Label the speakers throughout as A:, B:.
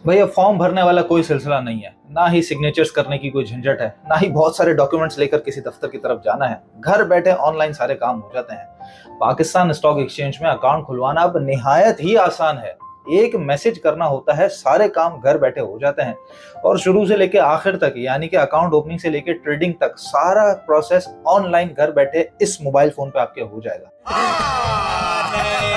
A: भैया फॉर्म भरने वाला कोई सिलसिला नहीं है, ना ही सिग्नेचर्स करने की कोई झंझट है, ना ही बहुत सारे डॉक्यूमेंट्स लेकर किसी दफ्तर की तरफ जाना है। घर बैठे ऑनलाइन सारे काम हो जाते हैं। पाकिस्तान स्टॉक एक्सचेंज में अकाउंट खुलवाना अब निहायत ही आसान है। एक मैसेज करना होता है, सारे काम घर बैठे हो जाते हैं और शुरू से लेके आखिर तक, यानी कि अकाउंट ओपनिंग से लेके ट्रेडिंग तक सारा प्रोसेस ऑनलाइन घर बैठे इस मोबाइल फोन पे आपके हो जाएगा।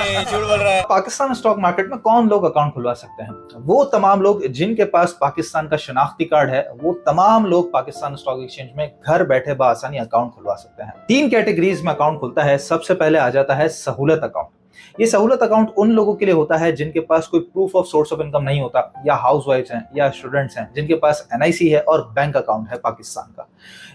B: नहीं, झूठ बोल रहा है।
A: पाकिस्तान स्टॉक मार्केट में कौन लोग अकाउंट खुलवा सकते हैं? वो तमाम लोग जिनके पास पाकिस्तान का शनाख्ती कार्ड है, वो तमाम लोग पाकिस्तान स्टॉक एक्सचेंज में घर बैठे बआसानी अकाउंट खुलवा सकते हैं। 3 कैटेगरीज में अकाउंट खुलता है। सबसे पहले आ जाता है सहूलत अकाउंट। ये सहूलत अकाउंट उन लोगों के लिए होता है जिनके पास कोई proof of source of income नहीं होता, या हाउसवाइफ्स हैं या स्टूडेंट्स हैं जिनके पास एनआईसी है और बैंक अकाउंट है पाकिस्तान का।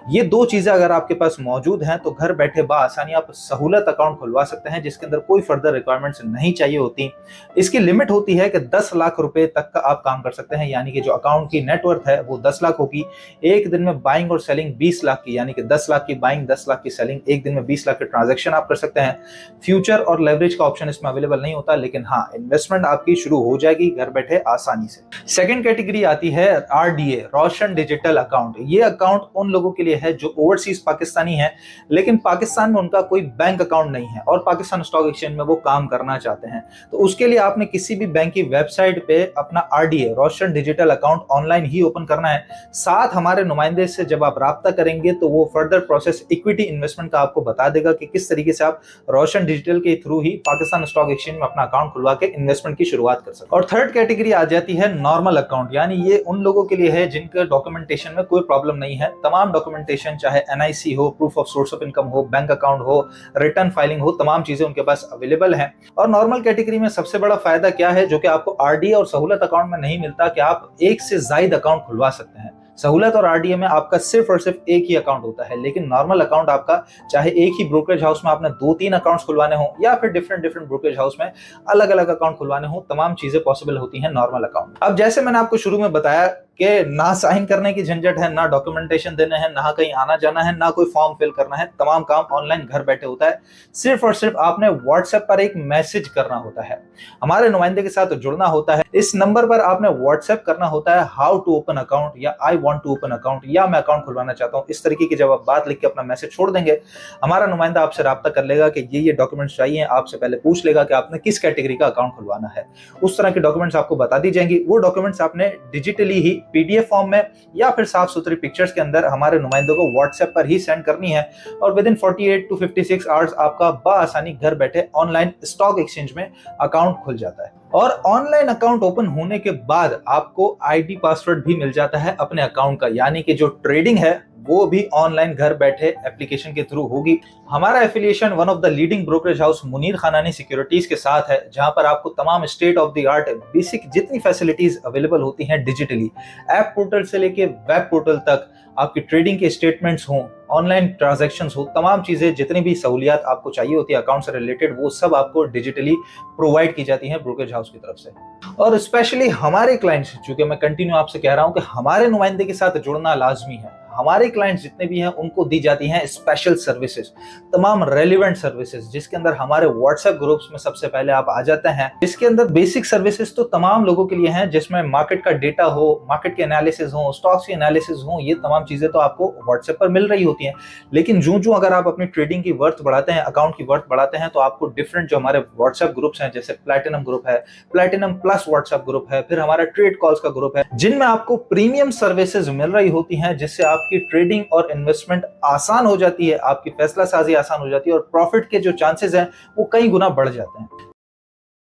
A: ये 2 चीजें अगर आपके पास मौजूद हैं तो घर बैठे बआसानी आप सहूलत अकाउंट खुलवा सकते हैं, जिसके अंदर कोई फर्दर रिक्वायरमेंट्स नहीं चाहिए होती। इसकी लिमिट होती है कि 10 लाख रुपए तक का आप काम कर सकते हैं, यानी कि जो अकाउंट की नेटवर्थ है वो 10 लाख होगी। एक दिन में बाइंग और सेलिंग 20 लाख की, यानी कि 10 लाख की बाइंग 10 लाख की सेलिंग, एक दिन में 20 लाख के ट्रांजेक्शन आप कर सकते हैं। फ्यूचर और लेवरेज का ऑप्शन इसमें अवेलेबल नहीं होता, लेकिन हाँ, इन्वेस्टमेंट आपकी शुरू हो जाएगी घर बैठे आसानी से। सेकंड कैटेगरी आती है आरडीए, रोशन डिजिटल अकाउंट। ये अकाउंट उन लोगों के लिए है जो ओवरसीज पाकिस्तानी है, लेकिन पाकिस्तान में उनका कोई बैंक अकाउंट नहीं है और पाकिस्तान स्टॉक एक्सचेंज में वो काम करना चाहते हैं। तो उसके लिए आपने किसी भी बैंक की वेबसाइट पे अपना आरडीए, रोशन डिजिटल अकाउंट ऑनलाइन ही ओपन करना है। साथ हमारे नुमाइंदे से जब आप राब्ता करेंगे तो वो फर्दर प्रोसेस इक्विटी इन्वेस्टमेंट का आपको बता देगा कि किस तरीके से आप रोशन डिजिटल के थ्रू ही पाकिस्तान स्टॉक एक्सचेंज में अपना अकाउंट खुलवा के इन्वेस्टमेंट की शुरुआत कर सकते हैं। और थर्ड कैटेगरी आ जाती है नॉर्मल अकाउंट, यानी ये उन लोगों के लिए है जिनका डॉक्यूमेंटेशन में कोई प्रॉब्लम नहीं है। तमाम डॉक्यूमेंटेशन, चाहे एनआईसी हो, proof of source of income हो, बैंक अकाउंट हो, रिटर्न फाइलिंग हो, तमाम चीजें उनके पास अवेलेबल हैं। और नॉर्मल कैटेगरी में सबसे बड़ा फायदा क्या है, जो कि आपको आरडीए और सहूलत अकाउंट में नहीं मिलता, कि आप एक से ज्यादा अकाउंट खुलवा सकते हैं। सहूलत और आरडीए में आपका सिर्फ और सिर्फ एक ही अकाउंट होता है, लेकिन नॉर्मल अकाउंट आपका, चाहे एक ही ब्रोकरेज हाउस में आपने 2-3 अकाउंट्स खुलवाने हो या फिर डिफरेंट ब्रोकरेज हाउस में अलग अलग अकाउंट खुलवाने हो, तमाम चीजें पॉसिबल होती हैं नॉर्मल अकाउंट। अब जैसे मैंने आपको शुरू में बताया कि ना साइन करने की झंझट है, ना डॉक्यूमेंटेशन देने हैं, ना कहीं आना जाना है, ना कोई फॉर्म फिल करना है, तमाम काम ऑनलाइन घर बैठे होता है। सिर्फ और सिर्फ आपने व्हाट्सएप पर एक मैसेज करना होता है, हमारे नुमाइंदे के साथ जुड़ना होता है। इस नंबर पर आपने व्हाट्सएप करना होता है हाउ टू ओपन अकाउंट, या I want to open account, या मैं अकाउंट खुलवाना चाहता हूं। इस तरीके की जब आप बात लिख के अपना मैसेज छोड़ देंगे, हमारा नुमाइंदा आपसे राब्ता कर लेगा कि ये डॉक्यूमेंट्स चाहिए। आपसे पहले पूछ लेगा कि आपने किस कैटेगरी का अकाउंट खुलवाना है। उस तरह के डॉक्यूमेंट्स आपको बता दी जाएंगी। वो डॉक्यूमेंट्स आपने डिजिटली ही पीडीएफ फॉर्म में या फिर साफ सुथरी पिक्चर्स के अंदर हमारे नुमाइंदों को व्हाट्सएप पर ही सेंड करनी है, और विद इन 48 to 56 आवर्स आपका बआसानी घर बैठे ऑनलाइन स्टॉक एक्सचेंज में अकाउंट खुल जाता है। और ऑनलाइन अकाउंट ओपन होने के बाद आपको आईडी पासवर्ड भी मिल जाता है अपने अकाउंट का, यानी कि जो ट्रेडिंग है वो भी ऑनलाइन घर बैठे एप्लीकेशन के थ्रू होगी। हमारा affiliation one of the leading brokerage house Munir Khanani securities के साथ है, जहां पर आपको तमाम state of the art basic जितनी फैसिलिटीज अवेलेबल होती हैं डिजिटली, ऐप पोर्टल से लेके वेब पोर्टल तक, आपकी ट्रेडिंग के स्टेटमेंट्स हों, ऑनलाइन ट्रांजैक्शंस हो, तमाम चीजें, जितनी भी सहूलियात आपको चाहिए होती है अकाउंट से रिलेटेड, वो सब आपको डिजिटली प्रोवाइड की जाती है ब्रोकरेज हाउस की तरफ से। और स्पेशली हमारे क्लाइंट्स, चूंकि मैं कंटिन्यू आपसे कह रहा हूं कि हमारे नुमाइंदे के साथ जुड़ना लाजमी है, हमारे क्लाइंट्स जितने भी हैं उनको दी जाती हैं स्पेशल सर्विसेज, तमाम रेलिवेंट सर्विसेज, जिसके अंदर हमारे व्हाट्सएप ग्रुप्स में सबसे पहले आप आ जाते हैं। इसके अंदर बेसिक सर्विसेज तो तमाम लोगों के लिए हैं, जिसमें मार्केट का डेटा हो, मार्केट के एनालिसिस हो, स्टॉक्स के एनालिसिस हो, ये तमाम चीजें तो आपको व्हाट्सएप पर मिल रही होती हैं। लेकिन जो अगर आप अपनी ट्रेडिंग की वर्थ बढ़ाते हैं, अकाउंट की वर्थ बढ़ाते हैं, तो आपको डिफरेंट जो हमारे व्हाट्सएप ग्रुप्स हैं, जैसे प्लैटिनम ग्रुप है, प्लैटिनम प्लस व्हाट्सएप ग्रुप है, फिर हमारा ट्रेड कॉल्स का ग्रुप है, जिनमें आपको प्रीमियम सर्विसेज मिल रही होती हैं, जिससे आपकी ट्रेडिंग और इन्वेस्टमेंट आसान हो जाती है, आपकी फैसला साजी आसान हो जाती है, और प्रॉफिट के जो चांसेस हैं वो कई गुना बढ़ जाते हैं।